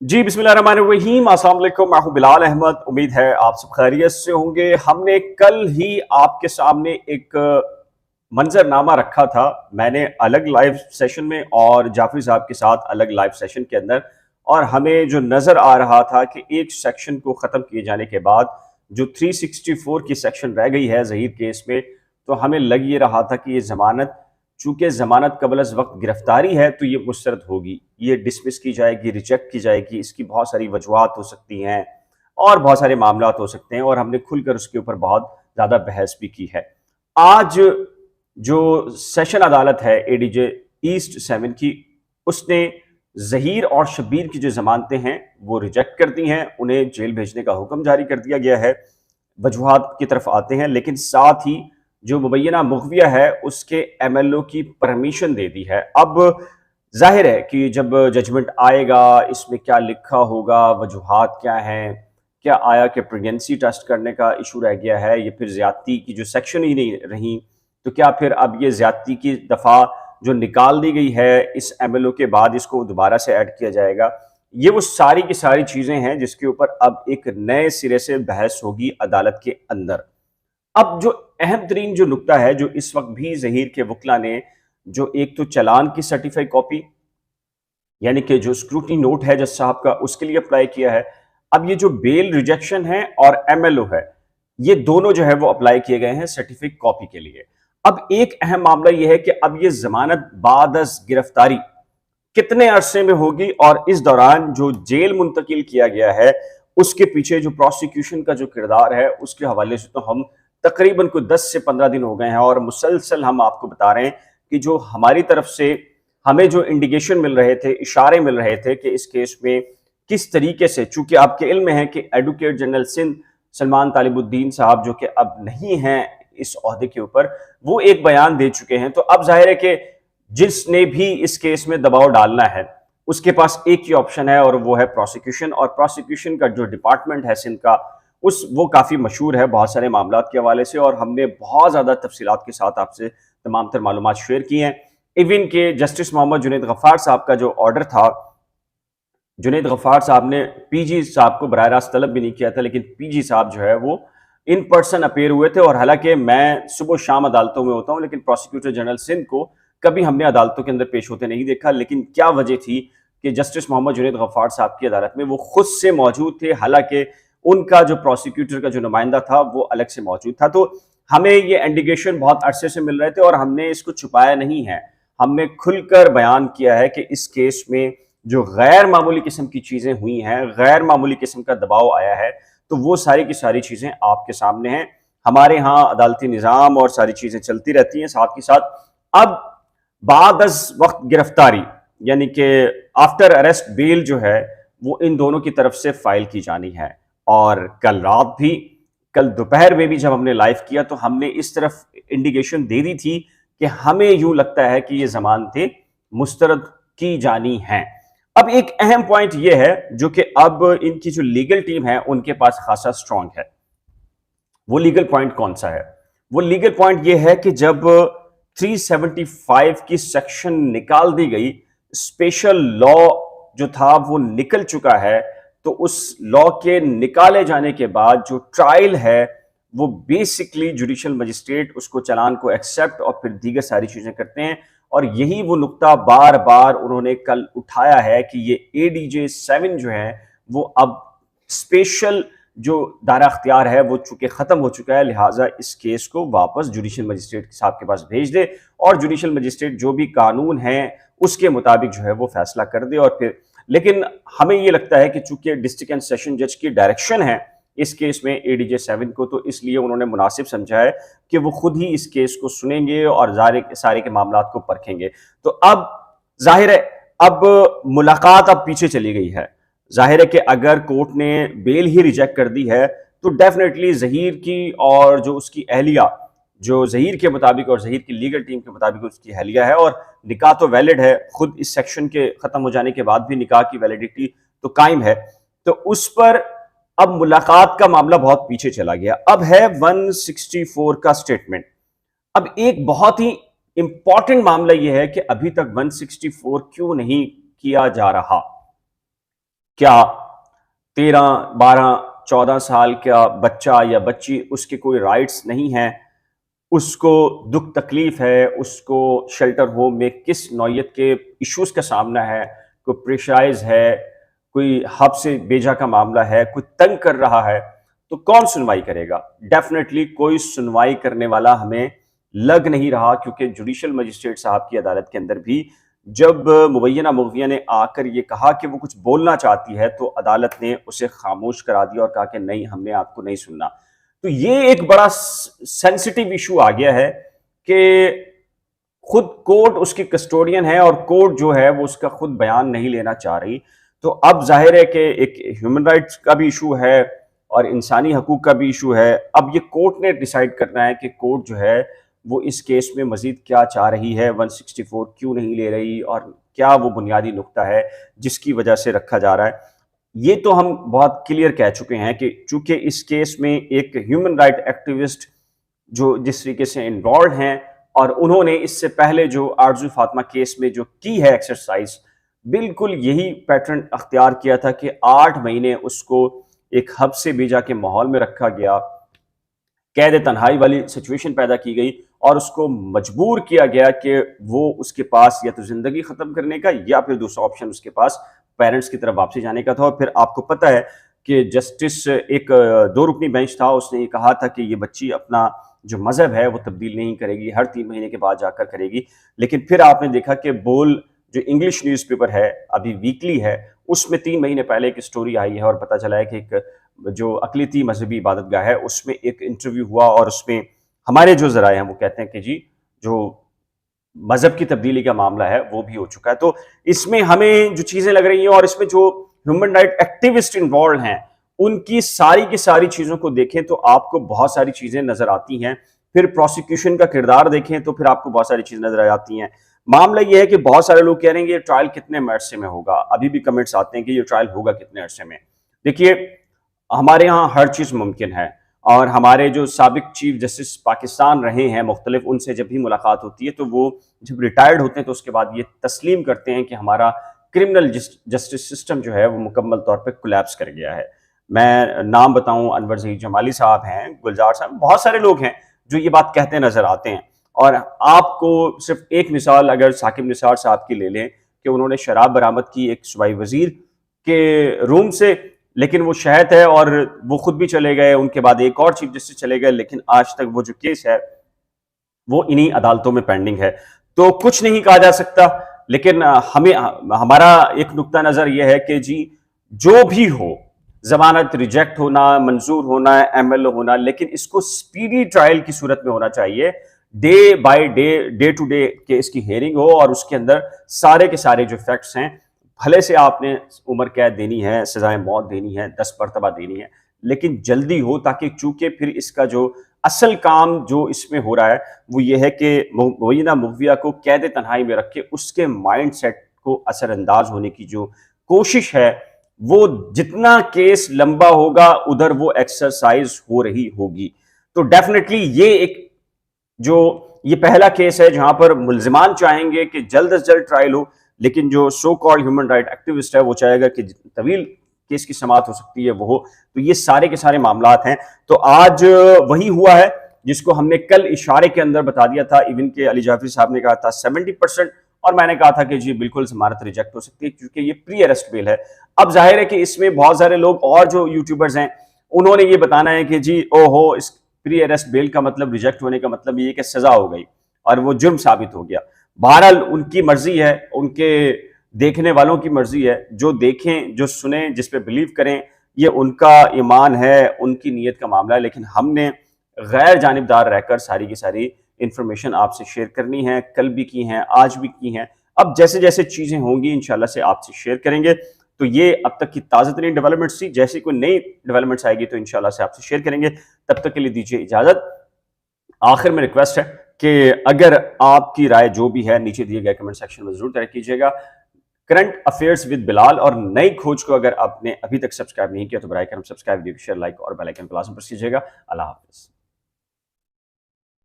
जी बिस्मिल्लाहिर्रहमानिर्रहीम। अस्सलाम वालेकुम। मैं हूं बिलाल अहमद। उम्मीद है आप सब खैरियत से होंगे। हमने कल ही आपके सामने एक मंजरनामा रखा था, मैंने अलग लाइव सेशन में और जाफरी साहब के साथ अलग लाइव सेशन के अंदर, और हमें जो नज़र आ रहा था कि एक सेक्शन को ख़त्म किए जाने के बाद जो 364 की सेक्शन रह गई है ज़हीर केस में, तो हमें लग ये रहा था कि ये ज़मानत, चूंकि ज़मानत कबल अज़ वक्त गिरफ्तारी है, तो ये मुस्तरद होगी, ये डिसमिस की जाएगी, रिजेक्ट की जाएगी। इसकी बहुत सारी वजूहात हो सकती हैं और बहुत सारे मामलात हो सकते हैं, और हमने खुलकर उसके ऊपर बहुत ज़्यादा बहस भी की है। आज जो सेशन अदालत है एडीजे ईस्ट 7 की, उसने ज़हीर और शब्बीर की जो ज़मानतें हैं वो रिजेक्ट कर दी हैं, उन्हें जेल भेजने का हुक्म जारी कर दिया गया है। वजूहात की तरफ आते हैं, लेकिन साथ ही जो मुबैना मुखविया है उसके एमएलओ की परमिशन दे दी है। अब जाहिर है कि जब जजमेंट आएगा इसमें क्या लिखा होगा, वजूहात क्या हैं, क्या आया कि प्रेगनेंसी टेस्ट करने का इशू रह गया है, या फिर ज्यादती की जो सेक्शन ही नहीं रही, तो क्या फिर अब ये ज्यादती की दफ़ा जो निकाल दी गई है इस एमएलओ के बाद इसको दोबारा से ऐड किया जाएगा। ये वो सारी की सारी चीज़ें हैं जिसके ऊपर अब एक नए सिरे से बहस होगी अदालत के अंदर। अब जो अहम तरीन जो नुकता है, जो इस वक्त भी ज़हीर के वकला ने, जो एक तो चालान की सर्टिफाइड कॉपी, यानी कि जो स्क्रूटनी नोट है जज साहब का, उसके लिए अप्लाई किया है। अब ये जो बेल रिजेक्शन है और एमएलओ है, ये दोनों जो है वो अप्लाई किए गए हैं सर्टिफिकेट कॉपी के लिए। अब एक अहम मामला ये है कि अब ये जमानत बाद अज गिरफ्तारी कितने अरसे में होगी, और इस दौरान जो जेल मुंतकिल किया गया है उसके पीछे जो प्रोसिक्यूशन का जो किरदार है उसके हवाले से तो हम तकरीबन कोई 10 से 15 दिन हो गए हैं, और मुसलसल हम आपको बता रहे हैं कि जो हमारी तरफ से हमें जो इंडिकेशन मिल रहे थे, इशारे मिल रहे थे कि इस केस में किस तरीके से, चूंकि आपके इल्म है कि एडवोकेट जनरल सिंध सलमान तालिबुद्दीन साहब, जो कि अब नहीं हैं इस ओहदे के ऊपर, वो एक बयान दे चुके हैं। तो अब जाहिर है कि जिसने भी इस केस में दबाव डालना है उसके पास एक ही ऑप्शन है, और वो है प्रोसिक्यूशन। और प्रोसिक्यूशन का जो डिपार्टमेंट है सिंध का, वो काफ़ी मशहूर है बहुत सारे मामलात के हवाले से, और हमने बहुत ज़्यादा तफसीलात के साथ आपसे तमाम तर मालूमात शेयर की हैं। इवन के जस्टिस मोहम्मद जुनैद गफ्फार साहब का जो ऑर्डर था, जुनैद गफ्फार साहब ने पीजी साहब को बराह रास्त तलब भी नहीं किया था, लेकिन पीजी साहब जो है वो इन पर्सन अपेयर हुए थे। और हालांकि मैं सुबह शाम अदालतों में होता हूं, लेकिन प्रोसिक्यूटर जनरल सिंध को कभी हमने अदालतों के अंदर पेश होते नहीं देखा। लेकिन क्या वजह थी कि जस्टिस मोहम्मद जुनैद गफ्फार साहब की अदालत में वो खुद से मौजूद थे, हालांकि उनका जो प्रोसिक्यूटर का जो नुमाइंदा था वो अलग से मौजूद था। तो हमें ये इंडिकेशन बहुत अरसे से मिल रहे थे, और हमने इसको छुपाया नहीं है, हमने खुलकर बयान किया है कि इस केस में जो गैर मामूली किस्म की चीज़ें हुई हैं, गैर मामूली किस्म का दबाव आया है, तो वो सारी की सारी चीज़ें आपके सामने हैं। हमारे यहाँ अदालती निज़ाम और सारी चीज़ें चलती रहती हैं। साथ ही साथ अब बाद अज वक्त गिरफ्तारी, यानी कि आफ्टर अरेस्ट बेल जो है वो इन दोनों की तरफ से फाइल की जानी है। और कल रात भी, कल दोपहर में भी जब हमने लाइव किया तो हमने इस तरफ इंडिकेशन दे दी थी कि हमें यूं लगता है कि ये जमानतें मुस्तरद की जानी हैं। अब एक अहम पॉइंट ये है जो कि अब इनकी जो लीगल टीम है उनके पास खासा स्ट्रांग है। वो लीगल पॉइंट कौन सा है? वो लीगल पॉइंट ये है कि जब 375 की सेक्शन निकाल दी गई, स्पेशल लॉ जो था वो निकल चुका है, तो उस लॉ के निकाले जाने के बाद जो ट्रायल है वो बेसिकली जुडिशियल मजिस्ट्रेट उसको चालान को एक्सेप्ट और फिर दीगर सारी चीजें करते हैं। और यही वो नुक्ता बार बार उन्होंने कल उठाया है कि ये एडीजे 7 जो है वो अब स्पेशल जो दायरा अख्तियार है वो चूंकि खत्म हो चुका है, लिहाजा इस केस को वापस जुडिशियल मजिस्ट्रेट साहब के पास भेज दे, और जुडिशियल मजिस्ट्रेट जो भी कानून है उसके मुताबिक जो है वो फैसला कर दे। और फिर लेकिन हमें ये लगता है कि चूंकि डिस्ट्रिक्ट एंड सेशन जज की डायरेक्शन है इस केस में एडीजे 7 को, तो इसलिए उन्होंने मुनासिब समझा है कि वो खुद ही इस केस को सुनेंगे और सारे के मामलात को परखेंगे। तो अब जाहिर है अब मुलाकात अब पीछे चली गई है। जाहिर है कि अगर कोर्ट ने बेल ही रिजेक्ट कर दी है तो डेफिनेटली ज़हीर की और जो उसकी अहलिया, जो ज़हीर के मुताबिक और ज़हीर की लीगल टीम के मुताबिक उसकी अहलिया है, और निकाह तो वैलिड है, खुद इस सेक्शन के ख़त्म हो जाने के बाद भी निकाह की वैलिडिटी तो कायम है, तो उस पर अब मुलाकात का मामला बहुत पीछे चला गया। अब है 164 का स्टेटमेंट। अब एक बहुत ही इंपॉर्टेंट मामला यह है कि अभी तक 164 क्यों नहीं किया जा रहा। کیا 13 12 14 سال کا بچہ یا بچی اس کے کوئی رائٹس نہیں ہیں؟ اس کو دکھ تکلیف ہے، اس کو شیلٹر ہوم میں کس نوعیت کے ایشوز کا سامنا ہے، کوئی پریشرائز ہے، کوئی حب سے بیجا کا معاملہ ہے، کوئی تنگ کر رہا ہے، تو کون سنوائی کرے گا؟ ڈیفینیٹلی کوئی سنوائی کرنے والا ہمیں لگ نہیں رہا، کیونکہ جوڈیشل مجسٹریٹ صاحب کی عدالت کے اندر بھی جب مبینہ مغویہ نے آ کر یہ کہا کہ وہ کچھ بولنا چاہتی ہے تو عدالت نے اسے خاموش کرا دیا اور کہا کہ نہیں، ہم نے آپ کو نہیں سننا۔ تو یہ ایک بڑا سینسٹیو ایشو آ گیا ہے کہ خود کورٹ اس کی کسٹوڈین ہے اور کورٹ جو ہے وہ اس کا خود بیان نہیں لینا چاہ رہی۔ تو اب ظاہر ہے کہ ایک ہیومن رائٹس کا بھی ایشو ہے اور انسانی حقوق کا بھی ایشو ہے۔ اب یہ کورٹ نے ڈیسائیڈ کرنا ہے کہ کورٹ جو ہے وہ اس کیس میں مزید کیا چاہ رہی ہے، 164 کیوں نہیں لے رہی، اور کیا وہ بنیادی نقطہ ہے جس کی وجہ سے رکھا جا رہا ہے۔ یہ تو ہم بہت کلیئر کہہ چکے ہیں کہ چونکہ اس کیس میں ایک ہیومن رائٹ ایکٹیوسٹ جو جس طریقے سے انوالوڈ ہیں، اور انہوں نے اس سے پہلے جو آرزو فاطمہ کیس میں جو کی ہے ایکسرسائز، بالکل یہی پیٹرن اختیار کیا تھا کہ 8 مہینے اس کو ایک حب سے بیجا کے ماحول میں رکھا گیا، قید تنہائی والی سچویشن پیدا کی گئی اور اس کو مجبور کیا گیا کہ وہ اس کے پاس یا تو زندگی ختم کرنے کا یا پھر دوسرا آپشن اس کے پاس پیرنٹس کی طرف واپسی جانے کا تھا۔ اور پھر آپ کو پتہ ہے کہ جسٹس ایک 2 رکنی بینچ تھا، اس نے یہ کہا تھا کہ یہ بچی اپنا جو مذہب ہے وہ تبدیل نہیں کرے گی، ہر 3 مہینے کے بعد جا کر کرے گی۔ لیکن پھر آپ نے دیکھا کہ بول جو انگلش نیوز پیپر ہے، ابھی ویکلی ہے، اس میں 3 مہینے پہلے ایک سٹوری آئی ہے اور پتہ چلا ہے کہ ایک جو اقلیتی مذہبی عبادت گاہ ہے اس میں ایک انٹرویو ہوا، اور اس میں ہمارے جو ذرائع ہیں وہ کہتے ہیں کہ جی جو مذہب کی تبدیلی کا معاملہ ہے وہ بھی ہو چکا ہے۔ تو اس میں ہمیں جو چیزیں لگ رہی ہیں اور اس میں جو ہیومن رائٹ ایکٹیوسٹ انوالوڈ ہیں ان کی ساری چیزوں کو دیکھیں تو آپ کو بہت ساری چیزیں نظر آتی ہیں۔ پھر پروسیکیوشن کا کردار دیکھیں تو پھر آپ کو بہت ساری چیزیں نظر آتی ہیں۔ معاملہ یہ ہے کہ بہت سارے لوگ کہہ رہے ہیں کہ یہ ٹرائل کتنے عرصے میں ہوگا، ابھی بھی کمنٹس آتے ہیں کہ یہ ٹرائل ہوگا کتنے عرصے میں۔ دیکھیے، ہمارے ہاں ہر چیز ممکن ہے، اور ہمارے جو سابق چیف جسٹس پاکستان رہے ہیں مختلف، ان سے جب بھی ملاقات ہوتی ہے تو وہ جب ریٹائرڈ ہوتے ہیں تو اس کے بعد یہ تسلیم کرتے ہیں کہ ہمارا کرمنل جسٹس سسٹم جو ہے وہ مکمل طور پہ کولیپس کر گیا ہے۔ میں نام بتاؤں، انور ظہیر جمالی صاحب ہیں، گلزار صاحب، بہت سارے لوگ ہیں جو یہ بات کہتے نظر آتے ہیں۔ اور آپ کو صرف ایک مثال اگر ثاقب نثار صاحب کی لے لیں کہ انہوں نے شراب برآمد کی ایک صوبائی وزیر کے روم سے، لیکن وہ شہد ہے اور وہ خود بھی چلے گئے، ان کے بعد ایک اور چیف جسٹس چلے گئے، لیکن آج تک وہ جو کیس ہے وہ انہی عدالتوں میں پینڈنگ ہے۔ تو کچھ نہیں کہا جا سکتا، لیکن ہمارا ایک نقطہ نظر یہ ہے کہ جی جو بھی ہو، ضمانت ریجیکٹ ہونا، منظور ہونا، ایم ایل ہونا، لیکن اس کو سپیڈی ٹرائل کی صورت میں ہونا چاہیے، day by day, day to day کہ اس کی ہیئرنگ ہو اور اس کے اندر سارے کے سارے جو فیکٹس ہیں، بھلے سے آپ نے عمر قید دینی ہے، سزائے موت دینی ہے، 10 مرتبہ دینی ہے، لیکن جلدی ہو، تاکہ چونکہ پھر اس کا جو اصل کام جو اس میں ہو رہا ہے وہ یہ ہے کہ مبینہ مغویہ کو قید تنہائی میں رکھ کے اس کے مائنڈ سیٹ کو اثر انداز ہونے کی جو کوشش ہے، وہ جتنا کیس لمبا ہوگا ادھر وہ ایکسرسائز ہو رہی ہوگی۔ تو ڈیفینیٹلی یہ پہلا کیس ہے جہاں پر ملزمان چاہیں گے کہ جلد از جلد ٹرائل ہو، لیکن جو so called human right activist ہے وہ چاہے گا کہ طویل کیس کی سماعت ہو سکتی ہے وہ ہو۔ تو یہ سارے کے سارے معاملات ہیں۔ تو آج وہی ہوا ہے جس کو ہم نے کل اشارے کے اندر بتا دیا تھا، ایون کہ علی جعفری صاحب نے کہا تھا 70%، اور میں نے کہا تھا کہ جی بالکل ضمانت ریجیکٹ ہو سکتی ہے کیونکہ یہ پری اریسٹ بیل ہے۔ اب ظاہر ہے کہ اس میں بہت سارے لوگ اور جو یوٹیوبرز ہیں انہوں نے یہ بتانا ہے کہ جی اس پری اریسٹ بیل کا مطلب ریجیکٹ ہونے کا مطلب یہ کہ سزا ہو گئی اور وہ جرم ثابت ہو گیا۔ بہرحال ان کی مرضی ہے، ان کے دیکھنے والوں کی مرضی ہے، جو دیکھیں، جو سنیں، جس پہ بلیو کریں، یہ ان کا ایمان ہے، ان کی نیت کا معاملہ ہے۔ لیکن ہم نے غیر جانبدار رہ کر ساری کی ساری انفارمیشن آپ سے شیئر کرنی ہے، کل بھی کی ہیں، آج بھی کی ہیں، اب جیسے جیسے چیزیں ہوں گی انشاءاللہ سے آپ سے شیئر کریں گے۔ تو یہ اب تک کی تازہ ترین ڈیولپمنٹس تھی، جیسے کوئی نئی ڈیولپمنٹس آئے گی تو انشاءاللہ سے آپ سے شیئر کریں گے۔ تب تک کے لیے دیجیے اجازت۔ آخر میں ریکویسٹ ہے کہ اگر آپ کی رائے جو بھی ہے نیچے دیے گئے کمنٹ سیکشن میں ضرور طرح کیجیے گا۔ کرنٹ افیئرز ود بلال اور نئی کھوج کو اگر آپ نے ابھی تک سبسکرائب نہیں کیا تو برائے کرم سبسکرائب، ویڈیو کو شیئر، لائک اور بیل آئیکن کو لازم پریس کیجیے گا۔ اللہ حافظ۔